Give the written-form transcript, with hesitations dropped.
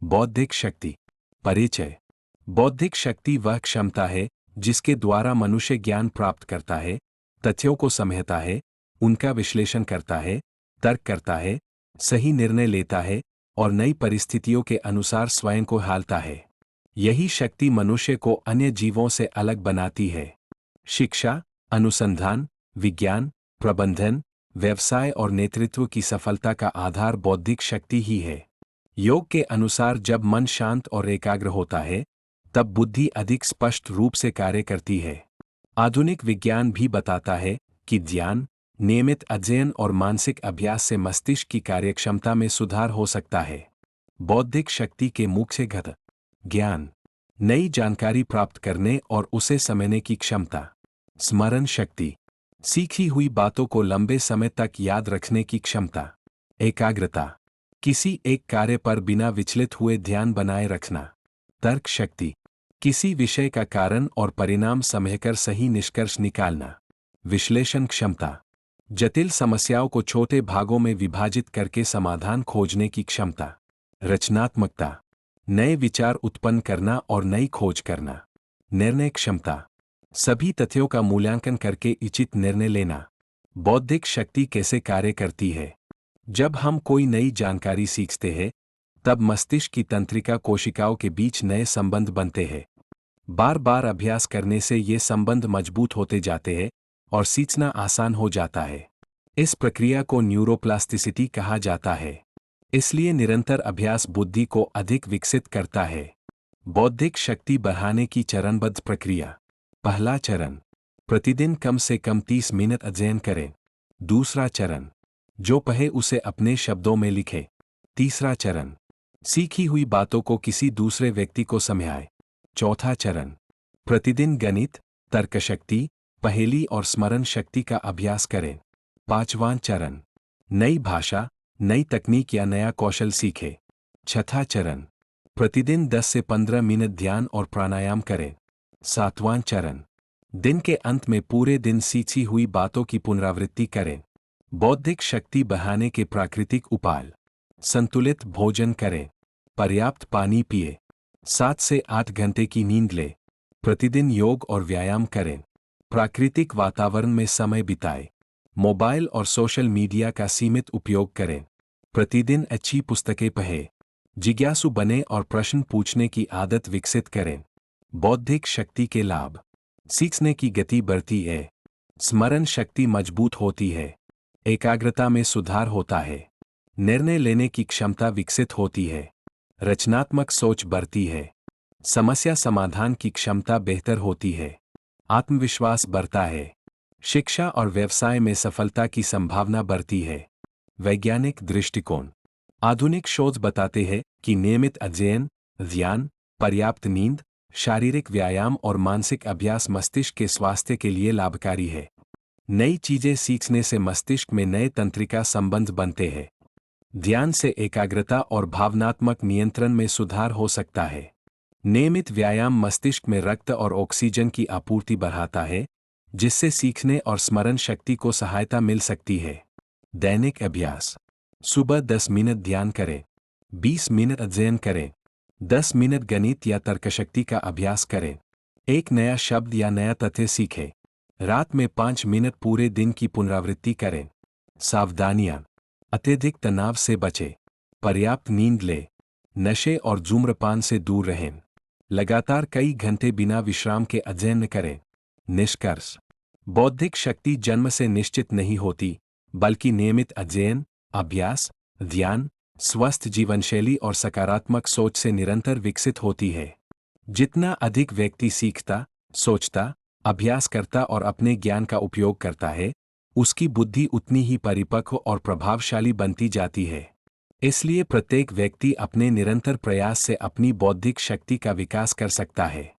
बौद्धिक शक्ति। परिचय। बौद्धिक शक्ति वह क्षमता है जिसके द्वारा मनुष्य ज्ञान प्राप्त करता है, तथ्यों को समझता है, उनका विश्लेषण करता है, तर्क करता है, सही निर्णय लेता है और नई परिस्थितियों के अनुसार स्वयं को ढालता है। यही शक्ति मनुष्य को अन्य जीवों से अलग बनाती है। शिक्षा, अनुसंधान, विज्ञान, प्रबंधन, व्यवसाय और नेतृत्व की सफलता का आधार बौद्धिक शक्ति ही है। योग के अनुसार जब मन शांत और एकाग्र होता है, तब बुद्धि अधिक स्पष्ट रूप से कार्य करती है। आधुनिक विज्ञान भी बताता है कि ध्यान, नियमित अध्ययन और मानसिक अभ्यास से मस्तिष्क की कार्यक्षमता में सुधार हो सकता है। बौद्धिक शक्ति के मुख्य घटक। ज्ञान, नई जानकारी प्राप्त करने और उसे समझने की क्षमता। स्मरण शक्ति, सीखी हुई बातों को लंबे समय तक याद रखने की क्षमता। एकाग्रता, किसी एक कार्य पर बिना विचलित हुए ध्यान बनाए रखना। तर्क शक्ति, किसी विषय का कारण और परिणाम समझकर सही निष्कर्ष निकालना। विश्लेषण क्षमता, जटिल समस्याओं को छोटे भागों में विभाजित करके समाधान खोजने की क्षमता। रचनात्मकता, नए विचार उत्पन्न करना और नई खोज करना। निर्णय क्षमता, सभी तथ्यों का मूल्यांकन करके उचित निर्णय लेना। बौद्धिक शक्ति कैसे कार्य करती है? जब हम कोई नई जानकारी सीखते हैं, तब मस्तिष्क की तंत्रिका कोशिकाओं के बीच नए संबंध बनते हैं। बार बार अभ्यास करने से ये संबंध मजबूत होते जाते हैं और सीखना आसान हो जाता है। इस प्रक्रिया को न्यूरोप्लास्टिसिटी कहा जाता है। इसलिए निरंतर अभ्यास बुद्धि को अधिक विकसित करता है। बौद्धिक शक्ति बढ़ाने की चरणबद्ध प्रक्रिया। पहला चरण, प्रतिदिन कम से कम 30 मिनट अध्ययन करें। दूसरा चरण, जो पढ़े उसे अपने शब्दों में लिखे। तीसरा चरण, सीखी हुई बातों को किसी दूसरे व्यक्ति को समझाएं। चौथा चरण, प्रतिदिन गणित, तर्कशक्ति, पहेली और स्मरण शक्ति का अभ्यास करें। पांचवां चरण, नई भाषा, नई तकनीक या नया कौशल सीखें। छठा चरण, प्रतिदिन 10 से 15 मिनट ध्यान और प्राणायाम करें। सातवां चरण, दिन के अंत में पूरे दिन सीखी हुई बातों की पुनरावृत्ति करें। बौद्धिक शक्ति बढ़ाने के प्राकृतिक उपाय। संतुलित भोजन करें, पर्याप्त पानी पिए, 7 से 8 घंटे की नींद लें, प्रतिदिन योग और व्यायाम करें, प्राकृतिक वातावरण में समय बिताएं, मोबाइल और सोशल मीडिया का सीमित उपयोग करें, प्रतिदिन अच्छी पुस्तकें पढ़ें, जिज्ञासु बने और प्रश्न पूछने की आदत विकसित करें। बौद्धिक शक्ति के लाभ। सीखने की गति बढ़ती है, स्मरण शक्ति मजबूत होती है, एकाग्रता में सुधार होता है, निर्णय लेने की क्षमता विकसित होती है, रचनात्मक सोच बढ़ती है, समस्या समाधान की क्षमता बेहतर होती है, आत्मविश्वास बढ़ता है, शिक्षा और व्यवसाय में सफलता की संभावना बढ़ती है। वैज्ञानिक दृष्टिकोण। आधुनिक शोध बताते हैं कि नियमित अध्ययन, ध्यान, पर्याप्त नींद, शारीरिक व्यायाम और मानसिक अभ्यास मस्तिष्क के स्वास्थ्य के लिए लाभकारी है। नई चीजें सीखने से मस्तिष्क में नए तंत्रिका संबंध बनते हैं। ध्यान से एकाग्रता और भावनात्मक नियंत्रण में सुधार हो सकता है। नियमित व्यायाम मस्तिष्क में रक्त और ऑक्सीजन की आपूर्ति बढ़ाता है, जिससे सीखने और स्मरण शक्ति को सहायता मिल सकती है। दैनिक अभ्यास। सुबह 10 मिनट ध्यान करें, 20 मिनट अध्ययन करें, 10 मिनट गणित या तर्कशक्ति का अभ्यास करें, एक नया शब्द या नया तथ्य सीखें। रात में 5 मिनट पूरे दिन की पुनरावृत्ति करें। सावधानियां। अत्यधिक तनाव से बचें, पर्याप्त नींद लें, नशे और धूम्रपान से दूर रहें, लगातार कई घंटे बिना विश्राम के अध्ययन करें। निष्कर्ष। बौद्धिक शक्ति जन्म से निश्चित नहीं होती, बल्कि नियमित अध्ययन, अभ्यास, ध्यान, स्वस्थ जीवनशैली और सकारात्मक सोच से निरंतर विकसित होती है। जितना अधिक व्यक्ति सीखता, सोचता, अभ्यास करता और अपने ज्ञान का उपयोग करता है, उसकी बुद्धि उतनी ही परिपक्व और प्रभावशाली बनती जाती है। इसलिए प्रत्येक व्यक्ति अपने निरंतर प्रयास से अपनी बौद्धिक शक्ति का विकास कर सकता है।